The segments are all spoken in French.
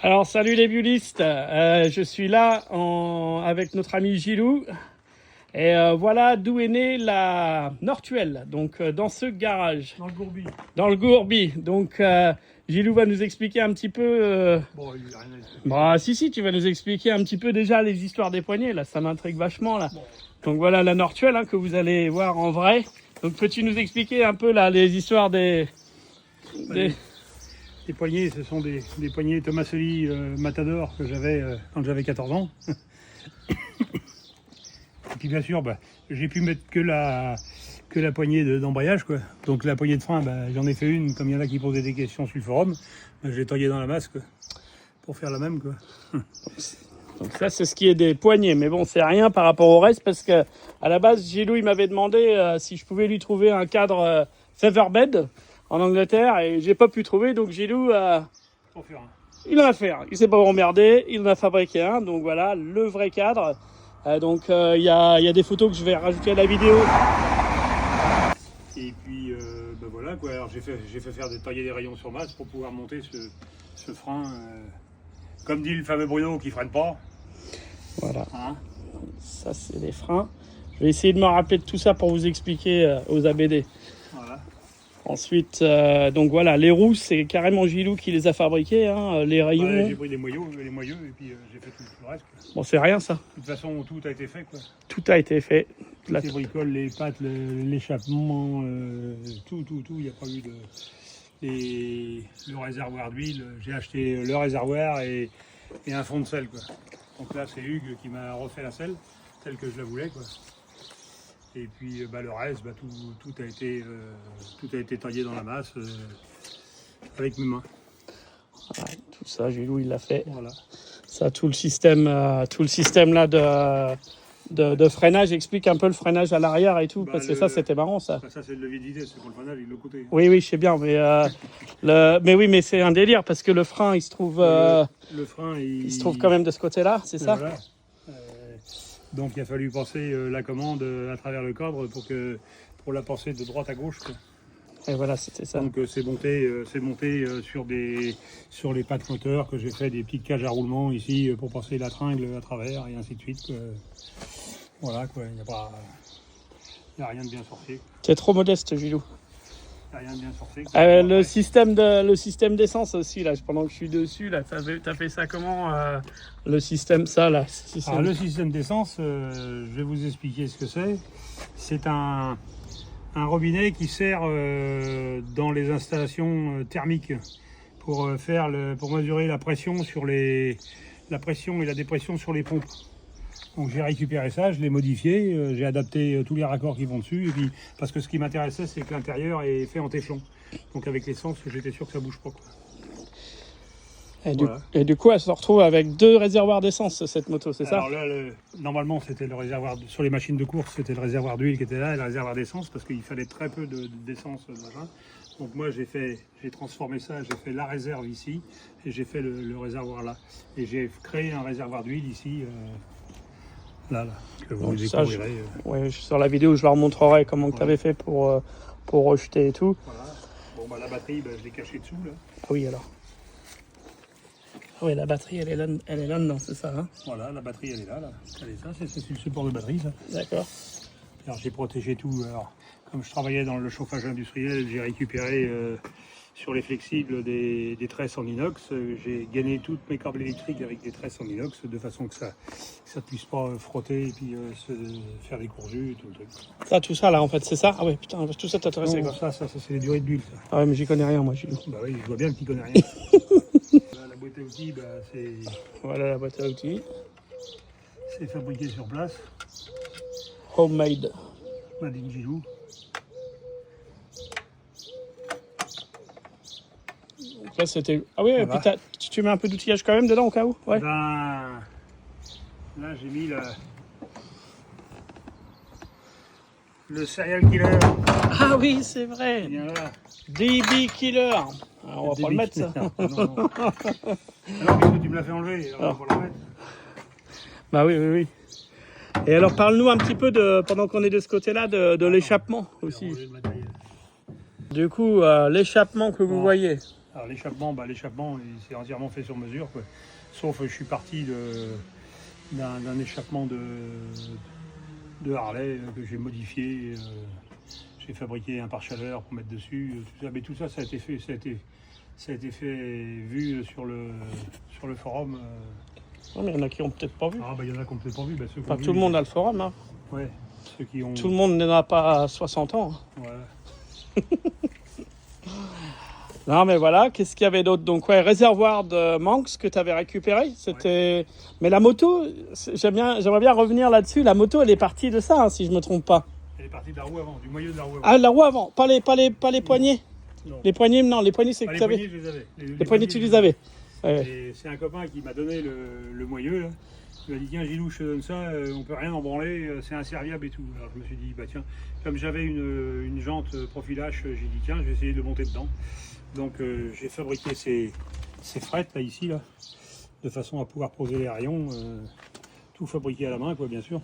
Alors salut les bullistes, je suis là avec notre ami Gilou et voilà d'où est née la Nortuelle, donc dans ce garage. Dans le Gourbi. Dans le Gourbi, donc Gilou va nous expliquer un petit peu... Bon, il n'y a rien à expliquer. Bah si, tu vas nous expliquer un petit peu déjà les histoires des poignets, là ça m'intrigue vachement là. Bon. Donc voilà la Nortuelle que vous allez voir en vrai. Donc peux-tu nous expliquer un peu là les histoires des... Les poignets, ce sont des poignets Tomaselli Matador que j'avais quand j'avais 14 ans. Et puis bien sûr, j'ai pu mettre que la poignée d'embrayage, quoi. Donc la poignée de frein, j'en ai fait une, comme il y en a qui posaient des questions sur le forum. Je l'ai taillée dans la masse, quoi, pour faire la même, quoi. Donc ça c'est ce qui est des poignets, mais bon c'est rien par rapport au reste parce que à la base Gilou il m'avait demandé si je pouvais lui trouver un cadre featherbed en Angleterre et j'ai pas pu trouver, donc Gilou Pour faire un. il en a fait un, il s'est pas emmerdé, il en a fabriqué un, donc voilà le vrai cadre. Donc il y a des photos que je vais rajouter à la vidéo. Et puis voilà, quoi. Alors j'ai fait faire tailler des rayons sur masse pour pouvoir monter ce frein. Comme dit le fameux Bruno, qui freine pas. Voilà, Hein, ça c'est les freins. Je vais essayer de me rappeler de tout ça pour vous expliquer aux ABD. voilà. Ensuite, donc voilà, les roues, c'est carrément Gilou qui les a fabriquées, hein, les rayons. Ouais, j'ai pris les moyeux et puis j'ai fait tout le reste, quoi. Bon, c'est rien ça. De toute façon, tout a été fait, quoi. Tout a été fait. Toutes les bricoles, les pattes, l'échappement, tout, il n'y a pas eu de... Le réservoir d'huile, j'ai acheté le réservoir et un fond de sel, quoi. Donc là, c'est Hugues qui m'a refait la selle, telle que je la voulais, quoi. Et puis le reste, tout a été taillé dans la masse avec mes mains. Ouais, tout ça, Gilou, il l'a fait. Voilà. Ça, tout le système là de freinage, explique un peu le freinage à l'arrière et tout, parce que ça, c'était marrant, ça. Ça, c'est le levier d'idée, c'est pour le freinage, il est de l'autre côté. Oui, je sais bien, mais mais c'est un délire, parce que le frein, il se trouve, Le frein, il se trouve quand même de ce côté-là, c'est ça? Voilà. Donc il a fallu passer la commande à travers le cadre pour la passer de droite à gauche, quoi. Et voilà, c'était ça. Donc c'est monté sur les pattes moteurs que j'ai fait des petites cages à roulement ici pour passer la tringle à travers et ainsi de suite, quoi. Voilà, quoi, il n'y a rien de bien sorcier. C'est trop modeste, Gilou. Il n'y a rien de bien sorcier. Le système d'essence aussi, là, pendant que je suis dessus, là, t'as fait ça comment, le système, ça, là? Alors, le système d'essence, je vais vous expliquer ce que c'est. C'est un robinet qui sert dans les installations thermiques pour mesurer la pression et la dépression sur les pompes. Donc j'ai récupéré ça, je l'ai modifié, j'ai adapté tous les raccords qui vont dessus, et puis parce que ce qui m'intéressait, c'est que l'intérieur est fait en téflon. Donc avec l'essence, j'étais sûr que ça bouge pas, quoi. Et du coup, elle se retrouve avec 2 réservoirs d'essence, cette moto, c'est ça? Alors là, normalement, c'était le réservoir, sur les machines de course, c'était le réservoir d'huile qui était là, et le réservoir d'essence, parce qu'il fallait très peu d'essence. Donc moi, j'ai transformé ça, j'ai fait la réserve ici, et j'ai fait le réservoir là. Et j'ai créé un réservoir d'huile ici, là, que vous découvrirez. Oui, sur la vidéo, je leur montrerai comment tu avais fait pour rejeter et tout. Voilà. Bon, la batterie, je l'ai cachée dessous, là. Ah oui, alors. Ah oui, la batterie, elle est là dedans, c'est ça, hein? Voilà, la batterie, elle est là. Elle est ça, c'est le support de batterie, ça. D'accord. Alors, j'ai protégé tout. Alors, comme je travaillais dans le chauffage industriel, j'ai récupéré sur les flexibles des tresses en inox. J'ai gainé toutes mes câbles électriques avec des tresses en inox, de façon que ça ne puisse pas frotter et puis se faire des courjus et tout le truc. Ça, tout ça, là, en fait, c'est ça? Ah ouais, putain, tout ça t'intéressait, quoi. Ça, c'est les durées d'huile, ça. Ah ouais, mais j'y connais rien, moi, Gilou. Bah oui, je vois bien que tu connais rien. Là, la boîte à outils, c'est... Voilà la boîte à outils. C'est fabriqué sur place. Homemade. Made in Gilou. Donc là, c'était... Ah oui, Voilà. putain, tu mets un peu d'outillage quand même dedans, au cas où? Ouais. Là, j'ai mis le serial killer. Ah oui, c'est vrai. Bien là. DB Killer. Ah, on va pas le mettre, ça. Non. Alors, puisque tu me l'as fait enlever, alors on va pas le mettre. Bah oui. Et alors, parle-nous un petit peu, pendant qu'on est de ce côté-là, de l'échappement aussi. Ranger le matériel. Du coup, l'échappement que vous voyez. Alors l'échappement, c'est entièrement fait sur mesure, quoi. Sauf je suis parti d'un échappement de Harley que j'ai modifié. J'ai fabriqué un pare-chaleur pour mettre dessus. Tout ça. Mais tout ça, ça a été fait vu sur le forum. Non, mais il y en a qui ont peut-être pas vu. Ah il y en a qui ont peut-être pas vu. Ceux qui Pas ont vu, tout le monde a le forum. Hein. Ouais, ceux qui ont... Tout le monde n'en a pas 60 ans. Hein. Voilà. Non, mais voilà, qu'est-ce qu'il y avait d'autre? Donc, ouais, réservoir de Manx que tu avais récupéré. C'était. Mais la moto, j'aimerais bien revenir là-dessus. La moto, elle est partie de ça, hein, si je me trompe pas. Elle est partie de la roue avant, du moyeu de la roue avant. Ah, la roue avant, pas les poignées. Non. Les poignées, non, les poignées, c'est que Les tu avais. poignées, je les avais. Les poignées, tu les avais. Ouais. Et c'est un copain qui m'a donné le moyeu. Là. Il m'a dit tiens Gilou, je te donne ça, on peut rien en branler, c'est inserviable et tout. Alors je me suis dit bah tiens, comme j'avais une jante profil H, j'ai dit tiens, je vais essayer de monter dedans. Donc j'ai fabriqué ces frettes là ici là, de façon à pouvoir poser les rayons, tout fabriqué à la main quoi bien sûr.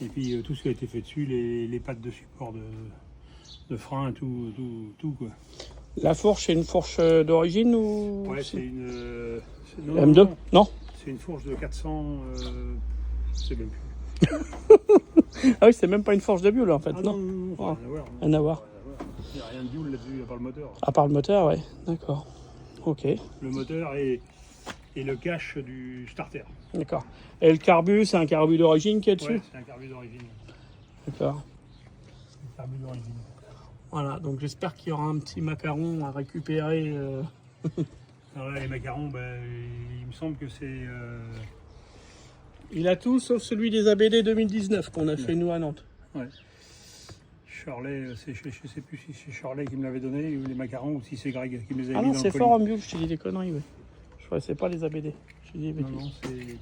Et puis tout ce qui a été fait dessus, les pattes de support de frein, tout quoi. La fourche, c'est une fourche d'origine ou. Ouais, c'est une. M2 Non. C'est une fourche de 400. Je sais même plus. Ah oui, c'est même pas une fourche de Buell en fait, Ah non. non, Oh. rien à voir. Rien à voir. Il n'y a rien de Buell là-dessus, à part le moteur. À part le moteur, ouais. D'accord. Ok. Le moteur et le cache du starter. D'accord. Et le carbu, c'est un carbu d'origine qui est dessus. Ouais, c'est un carbu d'origine. D'accord. Un carbu d'origine. Voilà, donc j'espère qu'il y aura un petit macaron à récupérer. Alors là, les macarons, il me semble que c'est. Il a tout sauf celui des ABD 2019 qu'on a fait nous à Nantes. Ouais. Charlet, je ne sais plus si c'est Charlet qui me l'avait donné, ou les macarons, ou si c'est Greg qui me les avait Ah mis non, dans c'est le colis. Forum Buell, je te dis des conneries, ouais. Je crois que c'est pas les ABD. Je te dis des Non, bêtises. non, c'est.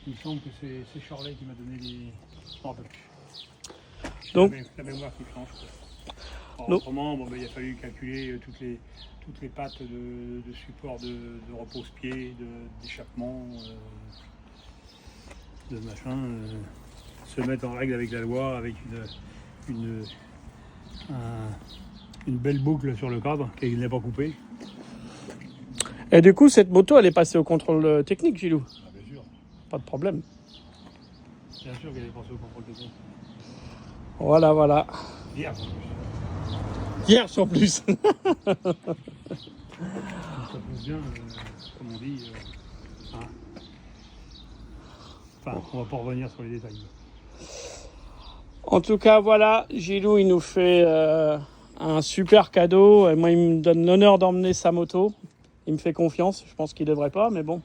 Il me semble que c'est Charlet qui m'a donné les. Je m'en rappelle plus. Donc- La mémoire qui planche. Alors, Donc- autrement, il a fallu calculer toutes les pattes de support de repose-pied, d'échappement, de machin. Se mettre en règle avec la loi, avec une belle boucle sur le cadre qui n'est pas coupée. Et du coup, cette moto, elle est passée au contrôle technique, Gilou. Ah, bien sûr. Pas de problème. Bien sûr qu'elle est passée au contrôle technique. Voilà, voilà. Hier, en plus. Hier, sur plus. Ça pousse bien, comme on dit. Hein. Enfin, on va pas revenir sur les détails. En tout cas, voilà, Gilou, il nous fait un super cadeau. Et moi, il me donne l'honneur d'emmener sa moto. Il me fait confiance. Je pense qu'il devrait pas, mais bon.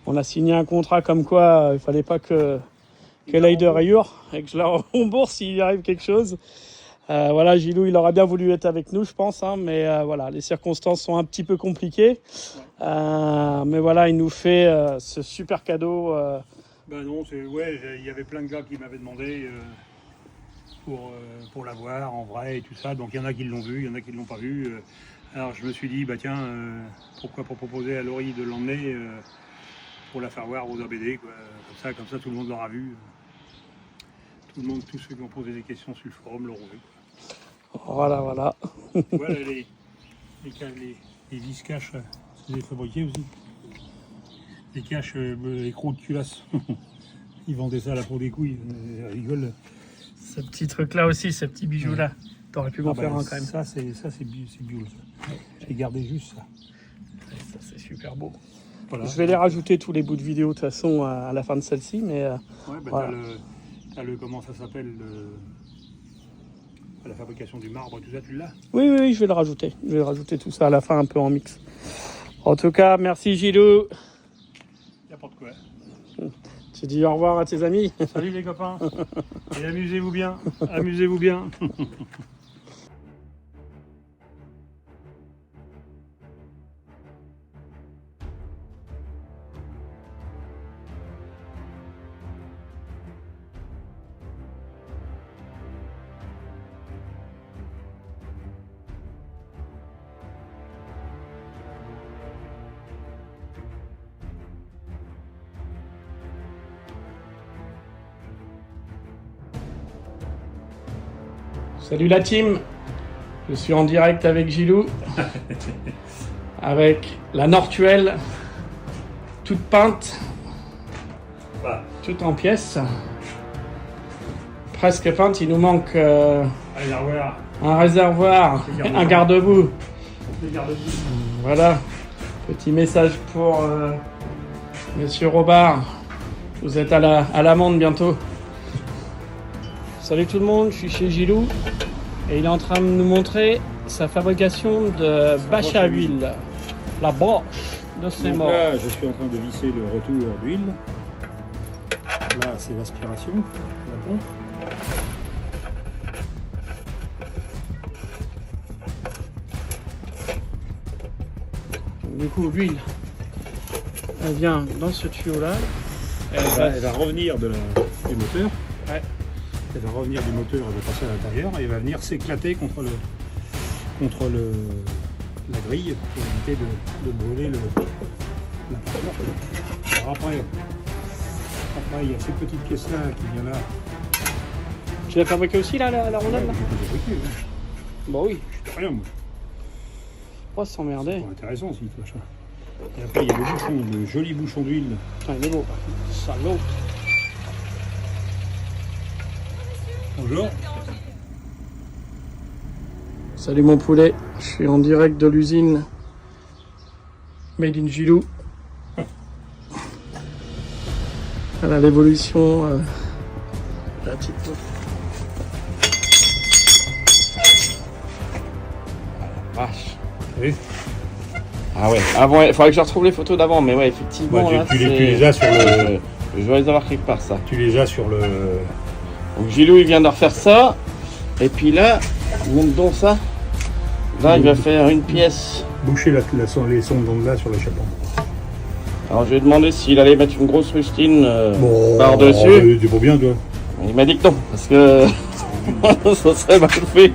On a signé un contrat comme quoi il fallait pas qu'elle aille de rayures et que je la rembourse s'il arrive quelque chose. Voilà, Gilou, il aurait bien voulu être avec nous, je pense, hein, mais voilà, les circonstances sont un petit peu compliquées. Mais voilà, il nous fait ce super cadeau. Ben non, il y avait plein de gars qui m'avaient demandé pour l'avoir en vrai et tout ça. Donc il y en a qui l'ont vu, il y en a qui ne l'ont pas vu. Alors je me suis dit, bah tiens, pourquoi pas proposer à Laurie de l'emmener pour la faire voir aux ABD, quoi. Comme ça tout le monde l'aura vu. Tous ceux qui ont posé des questions sur le forum l'auront vu. Voilà, voilà. Voilà les vis caches, c'est fabriqué aussi. Les caches, les crocs de culasse. Ils vendaient ça à la peau des couilles, ils rigolent. Ce petit truc-là aussi, ce petit bijou-là. T'aurais pu m'en faire un quand même. Ça c'est bio. J'ai gardé juste ça. Ça, c'est super beau. Voilà. Je vais les rajouter tous les bouts de vidéo de toute façon à la fin de celle-ci, mais Ouais, voilà. t'as le comment ça s'appelle la fabrication du marbre, tout ça, tu l'as? Oui, je vais le rajouter. Je vais rajouter tout ça à la fin un peu en mix. En tout cas, merci Gilou. Y a pas de quoi. Tu dis au revoir à tes amis. Salut les copains. Et amusez-vous bien. Amusez-vous bien. Salut la team. Je suis en direct avec Gilou, avec la Nortuelle, toute peinte, toute en pièces, presque peinte. Il nous manque un réservoir, un garde-boue. Voilà, petit message pour Monsieur Robard. Vous êtes à l'amende bientôt. Salut tout le monde, je suis chez Gilou et il est en train de nous montrer sa fabrication de bâche à huile. La broche de ses morts. Là, je suis en train de visser le retour d'huile. Là, c'est l'aspiration, la pompe. Du coup, l'huile, elle vient dans ce tuyau-là. Elle va revenir du moteur. Ouais. Elle va revenir du moteur, elle va passer à l'intérieur et elle va venir s'éclater contre la grille pour éviter de brûler la paroi. Alors après, il y a ces petites pièces-là qui viennent là. Tu l'as fabriqué aussi là, la rondelle là? Je peux fabriquer, ouais. Bah oui. Je sais rien, moi. Pas s'emmerder. C'est intéressant aussi, ce machin. Et après, il y a le bouchon, le joli bouchon d'huile. Putain, il est beau. Salaud. Bonjour. Salut mon poulet, je suis en direct de l'usine Made in Gilou. Voilà l'évolution de la petite peau. Vache. Oui. Ah ouais, avant, il faudrait que je retrouve les photos d'avant, mais ouais, effectivement. Ouais, là, tu les as sur le. Je dois les avoir quelque part, ça. Tu les as sur le. Donc Gilou, il vient de refaire ça. Et puis là, il monte donc ça. Là, il va faire une pièce. Boucher les sondes d'onde là sur l'échappement. Alors, je lui ai demandé s'il allait mettre une grosse rustine Bon, par-dessus. tu vois bien, toi. Il m'a dit que non, parce que ça serait mal fait.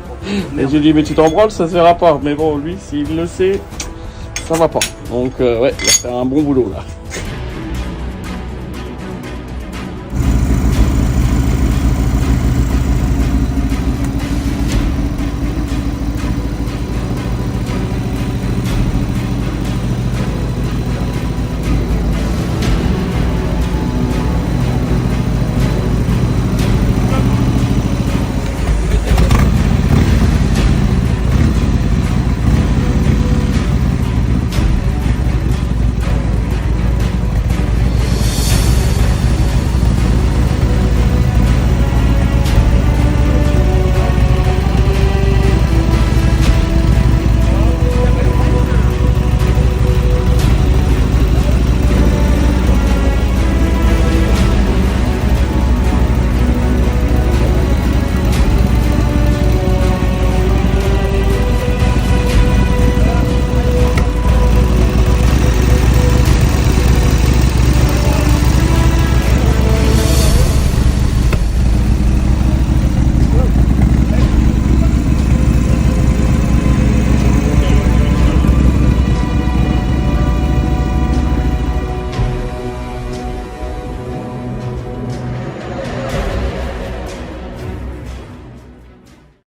Et j'ai dit, mais tu t'en branles, ça se verra pas. Mais bon, lui, s'il le sait, ça va pas. Donc, ouais, il va faire un bon boulot là.